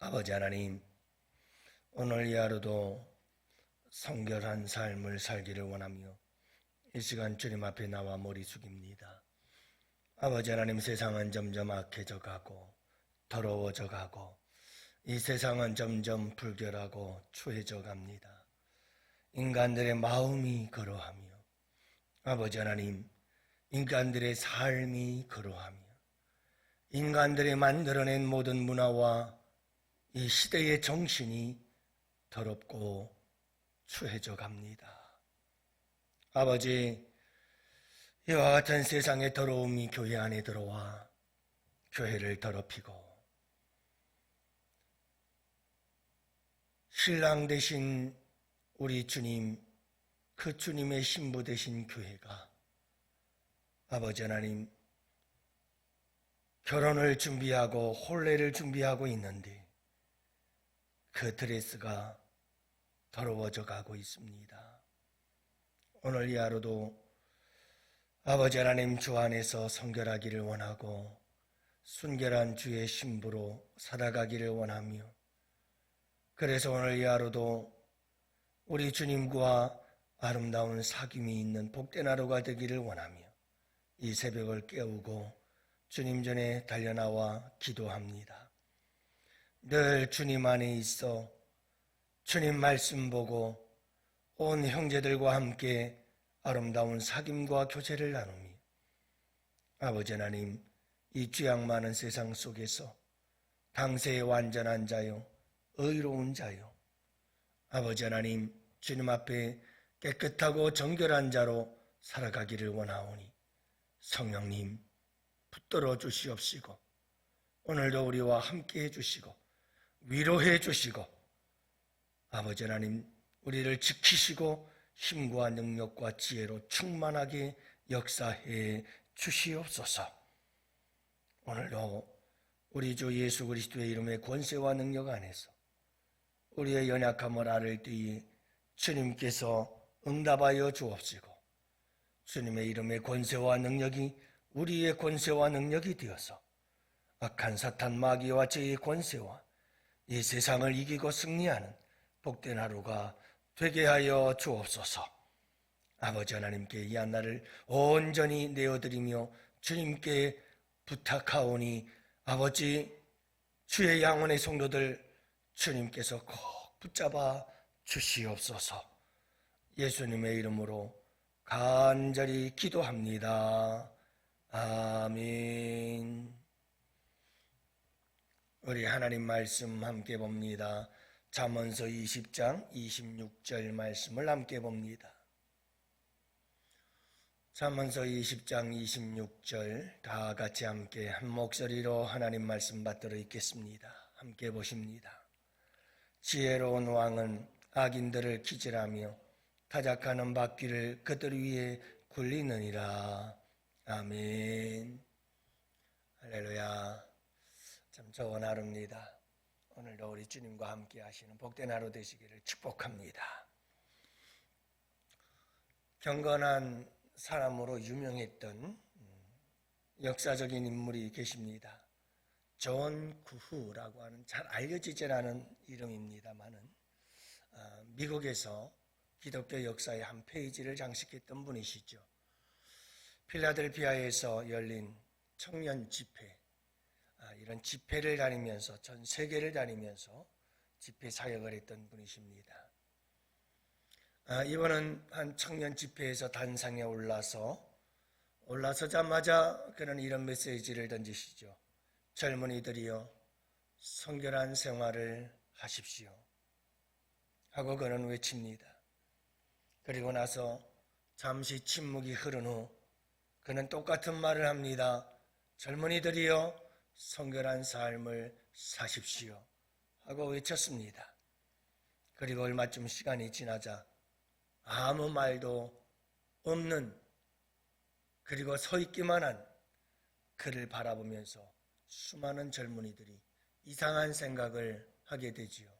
아버지 하나님, 오늘 이 하루도 성결한 삶을 살기를 원하며 이 시간 주님 앞에 나와 머리 숙입니다. 아버지 하나님, 세상은 점점 악해져 가고 더러워져 가고 이 세상은 점점 불결하고 추해져 갑니다. 인간들의 마음이 거로하며 아버지 하나님, 인간들의 삶이 거로하며 인간들이 만들어낸 모든 문화와 이 시대의 정신이 더럽고 추해져 갑니다. 아버지, 이와 같은 세상의 더러움이 교회 안에 들어와 교회를 더럽히고 신랑 되신 우리 주님, 그 주님의 신부 되신 교회가 아버지 하나님, 결혼을 준비하고 혼례를 준비하고 있는데 그 드레스가 더러워져 가고 있습니다. 오늘 이 하루도 아버지 하나님 주 안에서 성결하기를 원하고 순결한 주의 신부로 살아가기를 원하며, 그래서 오늘 이 하루도 우리 주님과 아름다운 사귐이 있는 복된 하루가 되기를 원하며 이 새벽을 깨우고 주님 전에 달려나와 기도합니다. 늘 주님 안에 있어 주님 말씀 보고 온 형제들과 함께 아름다운 사귐과 교제를 나누며 아버지 하나님, 이 죄악 많은 세상 속에서 당세의 완전한 자요, 의로운 자요, 아버지 하나님, 주님 앞에 깨끗하고 정결한 자로 살아가기를 원하오니 성령님 붙들어 주시옵시고 오늘도 우리와 함께 해주시고 위로해 주시고 아버지 하나님, 우리를 지키시고 힘과 능력과 지혜로 충만하게 역사해 주시옵소서. 오늘도 우리 주 예수 그리스도의 이름의 권세와 능력 안에서 우리의 연약함을 알을 때에 주님께서 응답하여 주옵시고 주님의 이름의 권세와 능력이 우리의 권세와 능력이 되어서 악한 사탄 마귀와 죄의 권세와 이 세상을 이기고 승리하는 복된 하루가 되게 하여 주옵소서. 아버지 하나님께 이 한날을 온전히 내어드리며 주님께 부탁하오니 아버지, 주의 양원의 성도들 주님께서 꼭 붙잡아 주시옵소서. 예수님의 이름으로 간절히 기도합니다. 아멘. 우리 하나님 말씀 함께 봅니다. 잠언서 20장 26절 말씀을 함께 봅니다. 잠언서 20장 26절 다 같이 함께 한 목소리로 하나님 말씀 받들어 읽겠습니다. 함께 보십니다. 지혜로운 왕은 악인들을 기질하며 타작하는 바퀴를 그들 위에 굴리느니라. 아멘. 할렐루야. 참 좋은 하루입니다. 오늘도 우리 주님과 함께 하시는 복된 하루 되시기를 축복합니다. 경건한 사람으로 유명했던 역사적인 인물이 계십니다. 존 구후라고 하는 잘 알려지지 않은 이름입니다만은 미국에서 기독교 역사의 한 페이지를 장식했던 분이시죠. 필라델피아에서 열린 청년 집회, 이런 집회를 다니면서 전 세계를 다니면서 집회 사역을 했던 분이십니다. 이번은 한 청년 집회에서 단상에 올라서자마자 그는 이런 메시지를 던지시죠. 젊은이들이여, 성결한 생활을 하십시오 하고 그는 외칩니다. 그리고 나서 잠시 침묵이 흐른 후 그는 똑같은 말을 합니다. 젊은이들이여, 성결한 삶을 사십시오 하고 외쳤습니다. 그리고 얼마쯤 시간이 지나자 아무 말도 없는, 그리고 서 있기만 한 그를 바라보면서 수많은 젊은이들이 이상한 생각을 하게 되지요.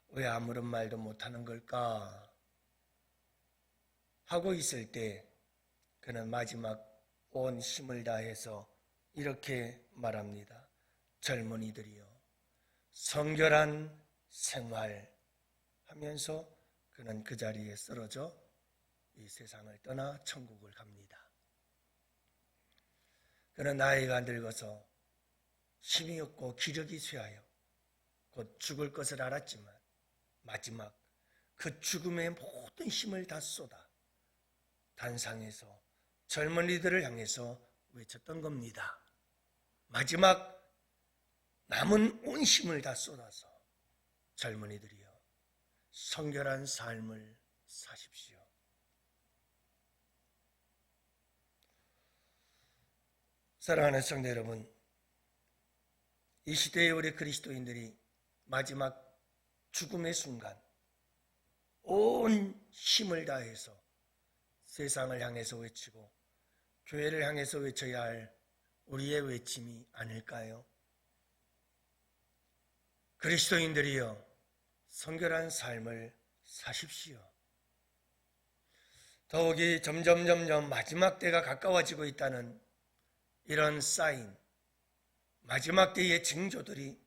왜 아무런 말도 못하는 걸까 하고 있을 때 그는 마지막 온 힘을 다해서 이렇게 말합니다. 젊은이들이여, 성결한 생활하면서 그는 그 자리에 쓰러져 이 세상을 떠나 천국을 갑니다. 그는 나이가 늙어서 힘이 없고 기력이 쇠하여 곧 죽을 것을 알았지만 마지막 그 죽음의 모든 힘을 다 쏟아 단상에서 젊은이들을 향해서 외쳤던 겁니다. 마지막 남은 온 힘을 다 쏟아서 젊은이들이여 성결한 삶을 사십시오. 사랑하는 성도 여러분, 이 시대의 우리 그리스도인들이 마지막 죽음의 순간 온 힘을 다해서 세상을 향해서 외치고 교회를 향해서 외쳐야 할 우리의 외침이 아닐까요? 그리스도인들이여 성결한 삶을 사십시오. 더욱이 점점 마지막 때가 가까워지고 있다는 이런 사인, 마지막 때의 징조들이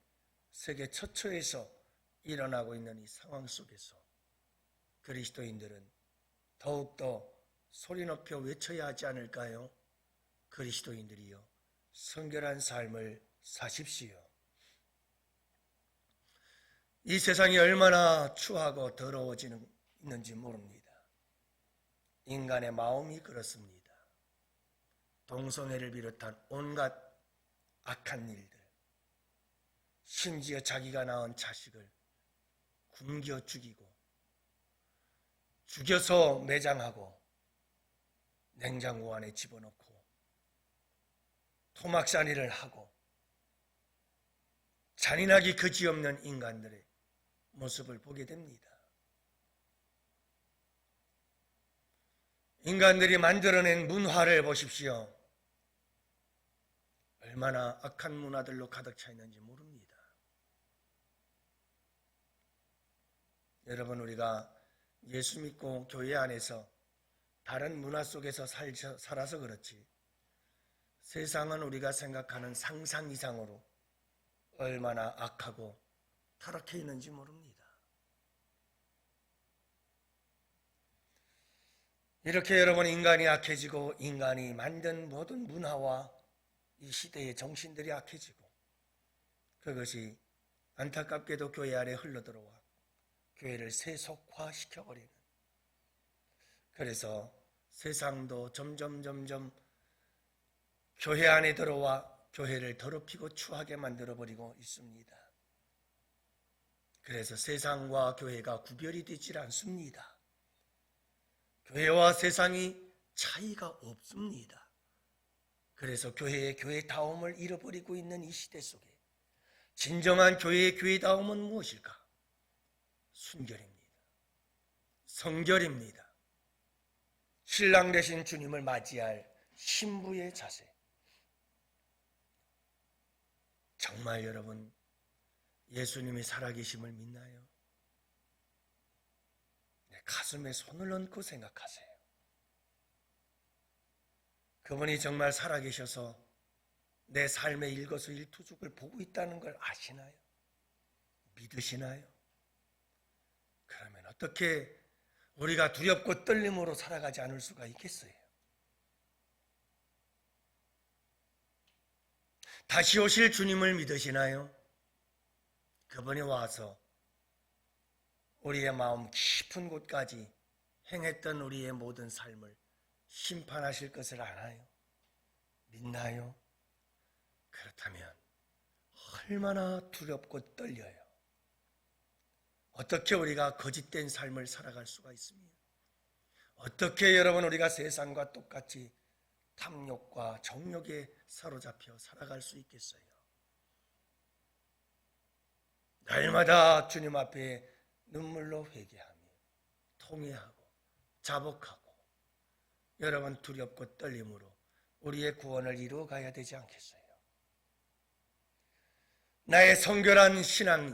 세계 처처에서 일어나고 있는 이 상황 속에서 그리스도인들은 더욱더 소리 높여 외쳐야 하지 않을까요? 그리스도인들이여 성결한 삶을 사십시오. 이 세상이 얼마나 추하고 더러워지는 있는지 모릅니다. 인간의 마음이 그렇습니다. 동성애를 비롯한 온갖 악한 일들, 심지어 자기가 낳은 자식을 굶겨 죽이고 죽여서 매장하고 냉장고 안에 집어넣고 토막살이를 하고 잔인하기 그지없는 인간들의 모습을 보게 됩니다. 인간들이 만들어낸 문화를 보십시오. 얼마나 악한 문화들로 가득 차 있는지 모릅니다. 여러분, 우리가 예수 믿고 교회 안에서 다른 문화 속에서 살아서 그렇지 세상은 우리가 생각하는 상상 이상으로 얼마나 악하고 타락해 있는지 모릅니다. 이렇게 여러분, 인간이 악해지고 인간이 만든 모든 문화와 이 시대의 정신들이 악해지고 그것이 안타깝게도 교회 안에 흘러들어와 교회를 세속화시켜버리는, 그래서 세상도 점점 교회 안에 들어와 교회를 더럽히고 추하게 만들어버리고 있습니다. 그래서 세상과 교회가 구별이 되질 않습니다. 교회와 세상이 차이가 없습니다. 그래서 교회의 교회다움을 잃어버리고 있는 이 시대 속에 진정한 교회의 교회다움은 무엇일까? 순결입니다. 성결입니다. 신랑 되신 주님을 맞이할 신부의 자세. 정말 여러분, 예수님이 살아계심을 믿나요? 내 가슴에 손을 얹고 생각하세요. 그분이 정말 살아계셔서 내 삶의 일거수일투족을 보고 있다는 걸 아시나요? 믿으시나요? 그러면 어떻게 우리가 두렵고 떨림으로 살아가지 않을 수가 있겠어요? 다시 오실 주님을 믿으시나요? 그분이 와서 우리의 마음 깊은 곳까지 행했던 우리의 모든 삶을 심판하실 것을 아나요? 믿나요? 그렇다면 얼마나 두렵고 떨려요. 어떻게 우리가 거짓된 삶을 살아갈 수가 있습니까? 어떻게 여러분 우리가 세상과 똑같이 탐욕과 정욕에 사로잡혀 살아갈 수 있겠어요? 날마다 주님 앞에 눈물로 회개하며 통회하고 자복하고 여러분 두렵고 떨림으로 우리의 구원을 이루어 가야 되지 않겠어요? 나의 성결한 신앙이,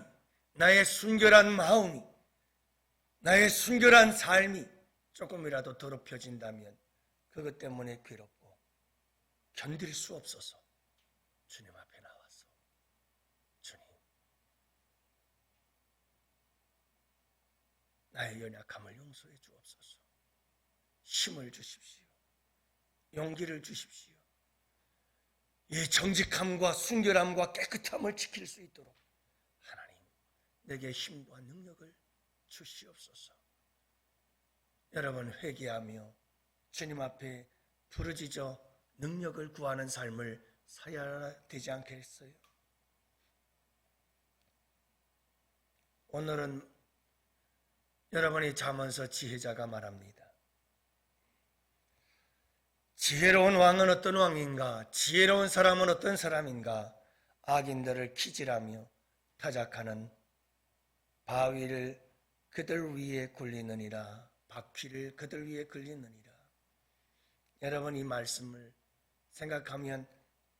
나의 순결한 마음이, 나의 순결한 삶이 조금이라도 더럽혀진다면 그것 때문에 괴롭고 견딜 수 없어서 주님 앞에 나와서 주님, 나의 연약함을 용서해 주옵소서. 힘을 주십시오. 용기를 주십시오. 이 정직함과 순결함과 깨끗함을 지킬 수 있도록 하나님, 내게 힘과 능력을 주시옵소서. 여러분, 회개하며 주님 앞에 부르짖어 능력을 구하는 삶을 살아야 되지 않겠어요? 오늘은 여러분이 잠언서 지혜자가 말합니다. 지혜로운 왕은 어떤 왕인가? 지혜로운 사람은 어떤 사람인가? 악인들을 키질하며 타작하는 바위를 그들 위에 굴리느니라. 바퀴를 그들 위에 굴리느니라. 여러분, 이 말씀을 생각하면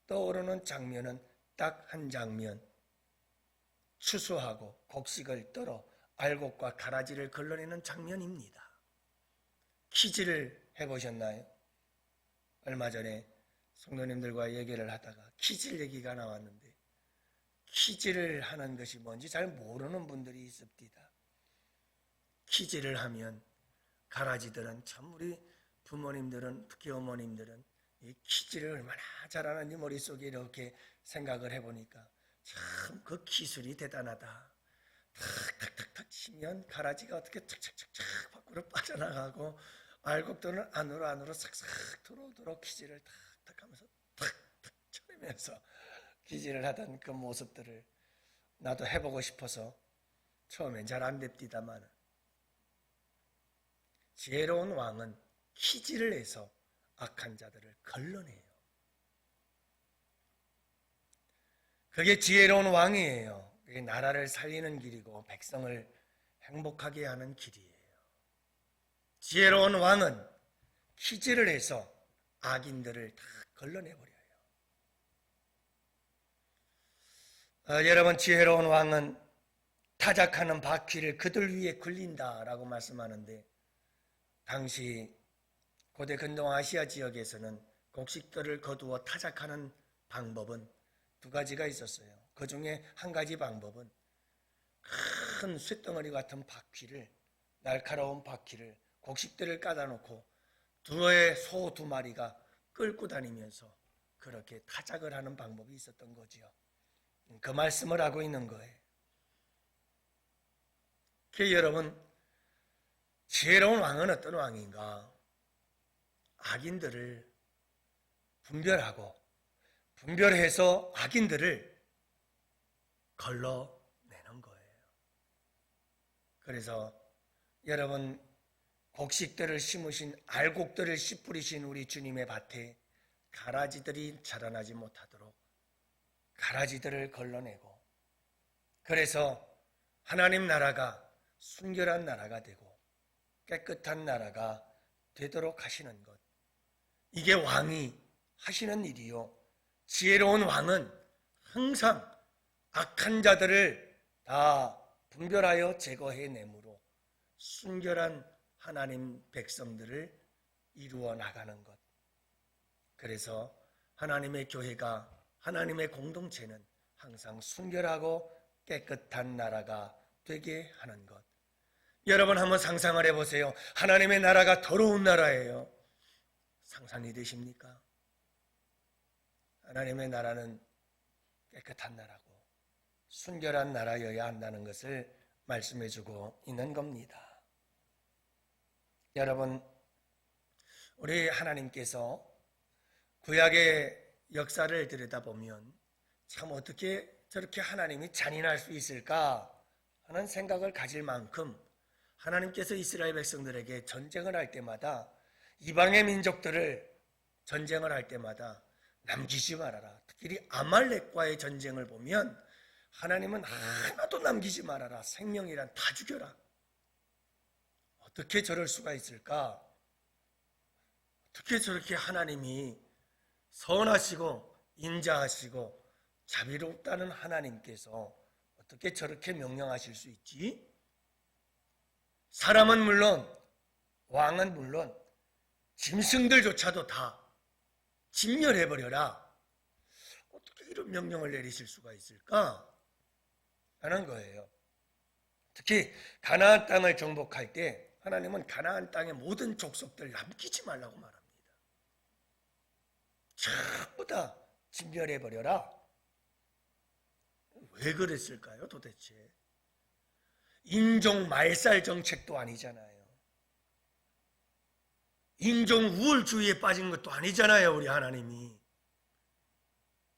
떠오르는 장면은 딱 한 장면. 추수하고 곡식을 떨어 알곡과 가라지를 걸러내는 장면입니다. 키질을 해보셨나요? 얼마 전에 성도님들과 얘기를 하다가 키질 얘기가 나왔는데, 키질을 하는 것이 뭔지 잘 모르는 분들이 있습니다. 키질을 하면 가라지들은, 참 우리 부모님들은, 특히 어머님들은 이 키질을 얼마나 잘하는지 머릿속에 이렇게 생각을 해보니까 참 그 기술이 대단하다. 탁탁탁탁 치면 가라지가 어떻게 착착착착 밖으로 빠져나가고 알곡들은 안으로 싹싹 들어오도록 키질을 탁탁 하면서 탁탁 쳐내면서 키질을 하던 그 모습들을 나도 해보고 싶어서 처음엔 잘 안 됩디다만, 지혜로운 왕은 키질을 해서 악한 자들을 걸러내요. 그게 지혜로운 왕이에요. 그게 나라를 살리는 길이고 백성을 행복하게 하는 길이에요. 지혜로운 왕은 키질을 해서 악인들을 다 걸러내버려요. 여러분, 지혜로운 왕은 타작하는 바퀴를 그들 위에 굴린다라고 말씀하는데, 당시 고대 근동아시아 지역에서는 곡식들을 거두어 타작하는 방법은 두 가지가 있었어요. 그 중에 한 가지 방법은 큰 쇳덩어리 같은 바퀴를, 날카로운 바퀴를, 곡식들을 까다 놓고 두의 소 두 마리가 끌고 다니면서 그렇게 타작을 하는 방법이 있었던 거지요. 그 말씀을 하고 있는 거예요. 여러분, 지혜로운 왕은 어떤 왕인가? 악인들을 분별해서 악인들을 걸러내는 거예요. 그래서 여러분, 곡식들을 심으신, 알곡들을 씨 뿌리신 우리 주님의 밭에 가라지들이 자라나지 못하도록 가라지들을 걸러내고, 그래서 하나님 나라가 순결한 나라가 되고 깨끗한 나라가 되도록 하시는 것, 이게 왕이 하시는 일이요. 지혜로운 왕은 항상 악한 자들을 다 분별하여 제거해내므로 순결한 하나님 백성들을 이루어 나가는 것. 그래서 하나님의 교회가, 하나님의 공동체는 항상 순결하고 깨끗한 나라가 되게 하는 것. 여러분, 한번 상상을 해보세요. 하나님의 나라가 더러운 나라예요. 상상이 되십니까? 하나님의 나라는 깨끗한 나라고 순결한 나라여야 한다는 것을 말씀해주고 있는 겁니다. 여러분, 우리 하나님께서 구약의 역사를 들여다보면 참 어떻게 저렇게 하나님이 잔인할 수 있을까 하는 생각을 가질 만큼 하나님께서 이스라엘 백성들에게 전쟁을 할 때마다, 이방의 민족들을 전쟁을 할 때마다 남기지 말아라. 특히 아말렉과의 전쟁을 보면 하나님은 하나도 남기지 말아라. 생명이란 다 죽여라. 어떻게 저럴 수가 있을까? 어떻게 저렇게 하나님이 선하시고 인자하시고 자비롭다는 하나님께서 어떻게 저렇게 명령하실 수 있지? 사람은 물론, 왕은 물론, 짐승들조차도 다 진멸해버려라. 어떻게 이런 명령을 내리실 수가 있을까? 하는 거예요. 특히 가나안 땅을 정복할 때 하나님은 가나안 땅의 모든 족속들 남기지 말라고 말합니다. 전부 다 진멸해버려라. 왜 그랬을까요 도대체? 인종 말살 정책도 아니잖아요. 인종 우월주의에 빠진 것도 아니잖아요. 우리 하나님이.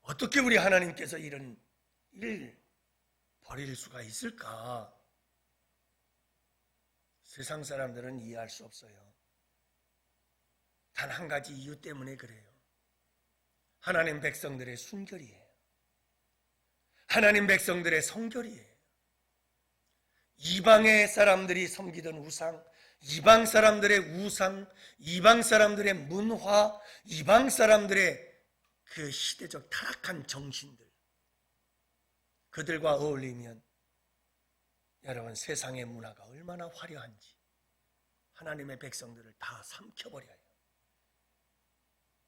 어떻게 우리 하나님께서 이런 일을 버릴 수가 있을까? 세상 사람들은 이해할 수 없어요. 단 한 가지 이유 때문에 그래요. 하나님 백성들의 순결이에요. 하나님 백성들의 성결이에요. 이방의 사람들이 섬기던 우상, 이방 사람들의 우상, 이방 사람들의 문화, 이방 사람들의 그 시대적 타락한 정신들, 그들과 어울리면 여러분 세상의 문화가 얼마나 화려한지 하나님의 백성들을 다 삼켜버려요.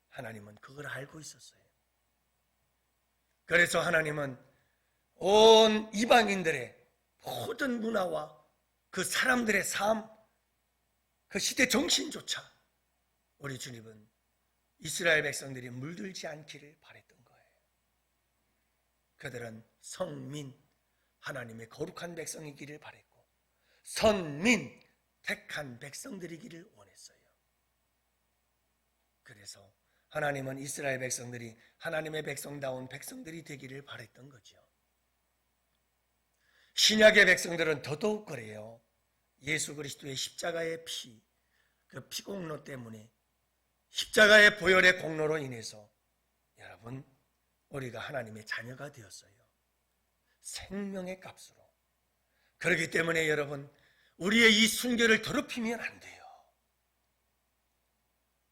하나님은 그걸 알고 있었어요. 그래서 하나님은 온 이방인들의 모든 문화와 그 사람들의 삶, 그 시대 정신조차 우리 주님은 이스라엘 백성들이 물들지 않기를 바랬던 거예요. 그들은 성민, 하나님의 거룩한 백성이기를 바랬고 선민, 택한 백성들이기를 원했어요. 그래서 하나님은 이스라엘 백성들이 하나님의 백성다운 백성들이 되기를 바랬던 거죠. 신약의 백성들은 더더욱 그래요. 예수 그리스도의 십자가의 피, 그 피공로 때문에 십자가의 보혈의 공로로 인해서 여러분 우리가 하나님의 자녀가 되었어요. 생명의 값으로. 그렇기 때문에 여러분 우리의 이 순결을 더럽히면 안 돼요.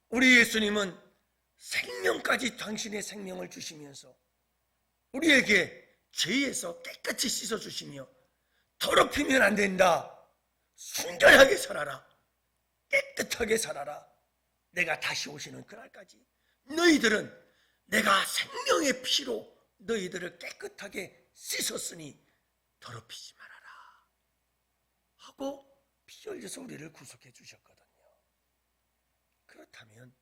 우리 예수님은 생명까지 당신의 생명을 주시면서 우리에게 죄에서 깨끗이 씻어주시며 더럽히면 안 된다. 순결하게 살아라. 깨끗하게 살아라. 내가 다시 오시는 그날까지 너희들은 내가 생명의 피로 너희들을 깨끗하게 씻었으니 더럽히지 말아라 하고 피 흘려서 우리를 구속해 주셨거든요. 그렇다면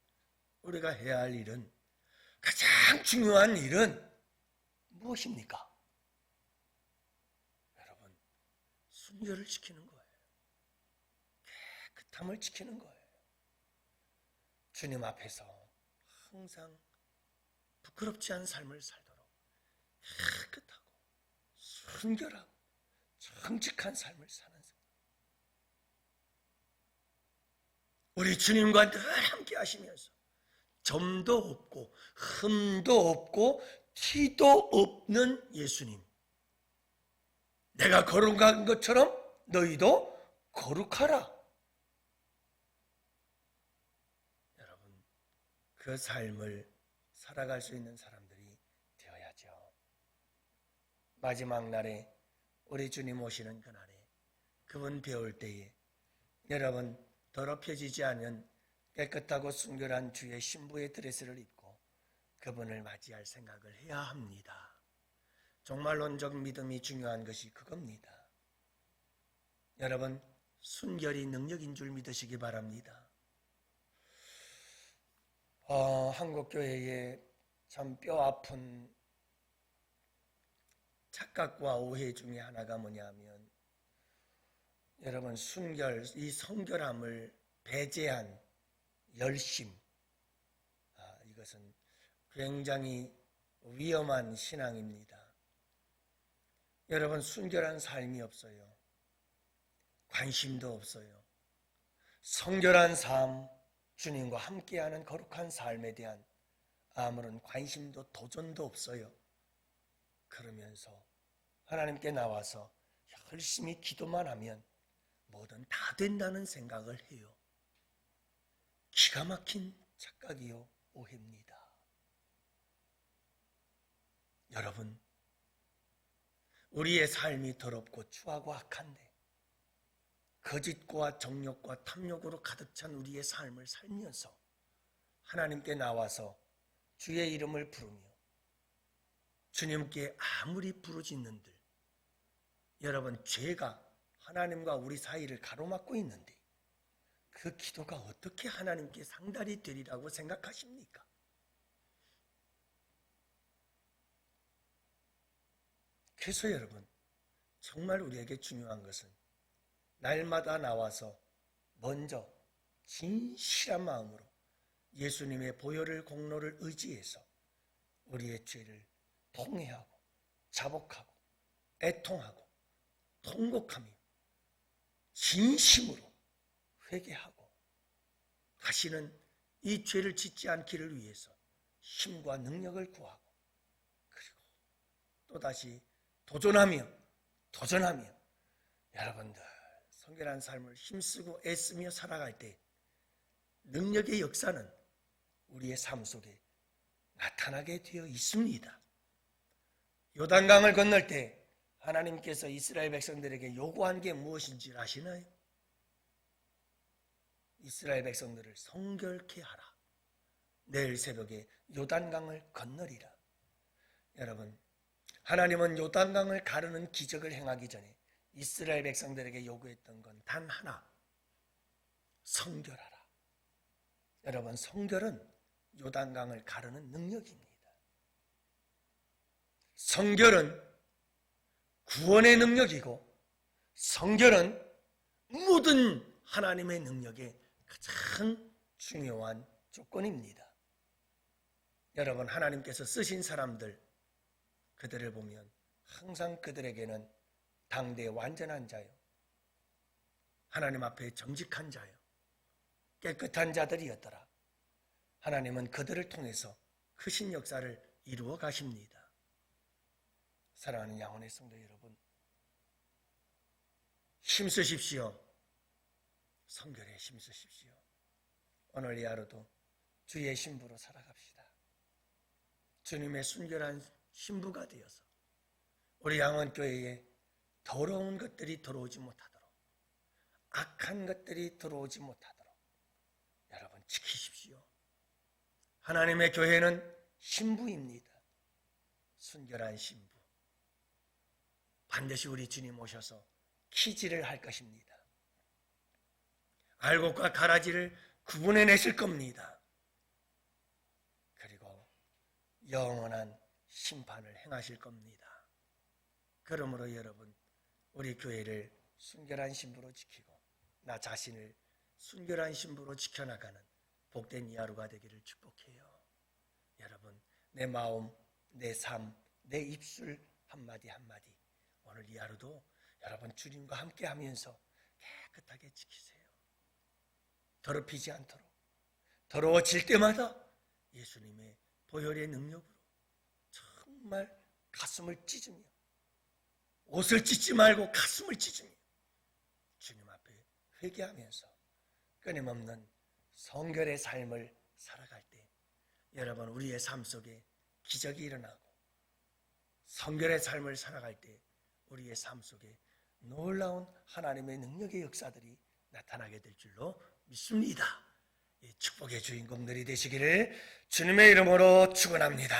우리가 해야 할 일은, 가장 중요한 일은 무엇입니까? 여러분, 순결을 지키는 거예요. 깨끗함을 지키는 거예요. 주님 앞에서 항상 부끄럽지 않은 삶을 살도록 깨끗하고 순결하고 정직한 삶을 사는 삶. 우리 주님과 늘 함께 하시면서 점도 없고 흠도 없고 티도 없는 예수님. 내가 거룩한 것처럼 너희도 거룩하라. 여러분, 그 삶을 살아갈 수 있는 사람들이 되어야죠. 마지막 날에 우리 주님 오시는 그날에 그분 배울 때에 여러분 더럽혀지지 않은 깨끗하고 순결한 주의 신부의 드레스를 입고 그분을 맞이할 생각을 해야 합니다. 종말론적 믿음이 중요한 것이 그겁니다. 여러분, 순결이 능력인 줄 믿으시기 바랍니다. 한국교회에 참 뼈아픈 착각과 오해 중에 하나가 뭐냐면 여러분 순결, 이 성결함을 배제한 열심, 이것은 굉장히 위험한 신앙입니다. 여러분 순결한 삶이 없어요. 관심도 없어요. 성결한 삶, 주님과 함께하는 거룩한 삶에 대한 아무런 관심도 도전도 없어요. 그러면서 하나님께 나와서 열심히 기도만 하면 뭐든 다 된다는 생각을 해요. 기가 막힌 착각이요 오해입니다. 여러분, 우리의 삶이 더럽고 추하고 악한데 거짓과 정욕과 탐욕으로 가득 찬 우리의 삶을 살면서 하나님께 나와서 주의 이름을 부르며 주님께 아무리 부르짖는들 여러분 죄가 하나님과 우리 사이를 가로막고 있는데 그 기도가 어떻게 하나님께 상달이 되리라고 생각하십니까? 그래서 여러분, 정말 우리에게 중요한 것은 날마다 나와서 먼저 진실한 마음으로 예수님의 보혈을 공로를 의지해서 우리의 죄를 통회하고 자복하고 애통하고 통곡하며 진심으로 회개하고 다시는 이 죄를 짓지 않기를 위해서 힘과 능력을 구하고 그리고 또다시 도전하며 여러분들 성결한 삶을 힘쓰고 애쓰며 살아갈 때 능력의 역사는 우리의 삶 속에 나타나게 되어 있습니다. 요단강을 건널 때 하나님께서 이스라엘 백성들에게 요구한 게 무엇인지 아시나요? 이스라엘 백성들을 성결케 하라. 내일 새벽에 요단강을 건너리라. 여러분, 하나님은 요단강을 가르는 기적을 행하기 전에 이스라엘 백성들에게 요구했던 건 단 하나, 성결하라. 여러분, 성결은 요단강을 가르는 능력입니다. 성결은 구원의 능력이고 성결은 모든 하나님의 능력의 가장 중요한 조건입니다. 여러분, 하나님께서 쓰신 사람들, 그들을 보면 항상 그들에게는 당대 완전한 자요, 하나님 앞에 정직한 자요, 깨끗한 자들이었더라. 하나님은 그들을 통해서 크신 역사를 이루어 가십니다. 사랑하는 양혼의 성도 여러분, 힘쓰십시오. 성결에 힘쓰십시오. 오늘 이 하루도 주의 신부로 살아갑시다. 주님의 순결한 신부가 되어서 우리 양원교회에 더러운 것들이 들어오지 못하도록, 악한 것들이 들어오지 못하도록 여러분 지키십시오. 하나님의 교회는 신부입니다. 순결한 신부. 반드시 우리 주님 오셔서 키질을 할 것입니다. 알곡과 가라지를 구분해내실 겁니다. 그리고 영원한 심판을 행하실 겁니다. 그러므로 여러분, 우리 교회를 순결한 신부로 지키고 나 자신을 순결한 신부로 지켜나가는 복된 이 하루가 되기를 축복해요. 여러분, 내 마음, 내 삶, 내 입술 한마디 한마디 오늘 이 하루도 여러분 주님과 함께 하면서 깨끗하게 지키세요. 더럽히지 않도록, 더러워질 때마다 예수님의 보혈의 능력으로 정말 가슴을 찢으며, 옷을 찢지 말고 가슴을 찢으며 주님 앞에 회개하면서 끊임없는 성결의 삶을 살아갈 때 여러분, 우리의 삶 속에 기적이 일어나고 성결의 삶을 살아갈 때 우리의 삶 속에 놀라운 하나님의 능력의 역사들이 나타나게 될 줄로 믿습니다. 이 축복의 주인공들이 되시기를 주님의 이름으로 축원합니다.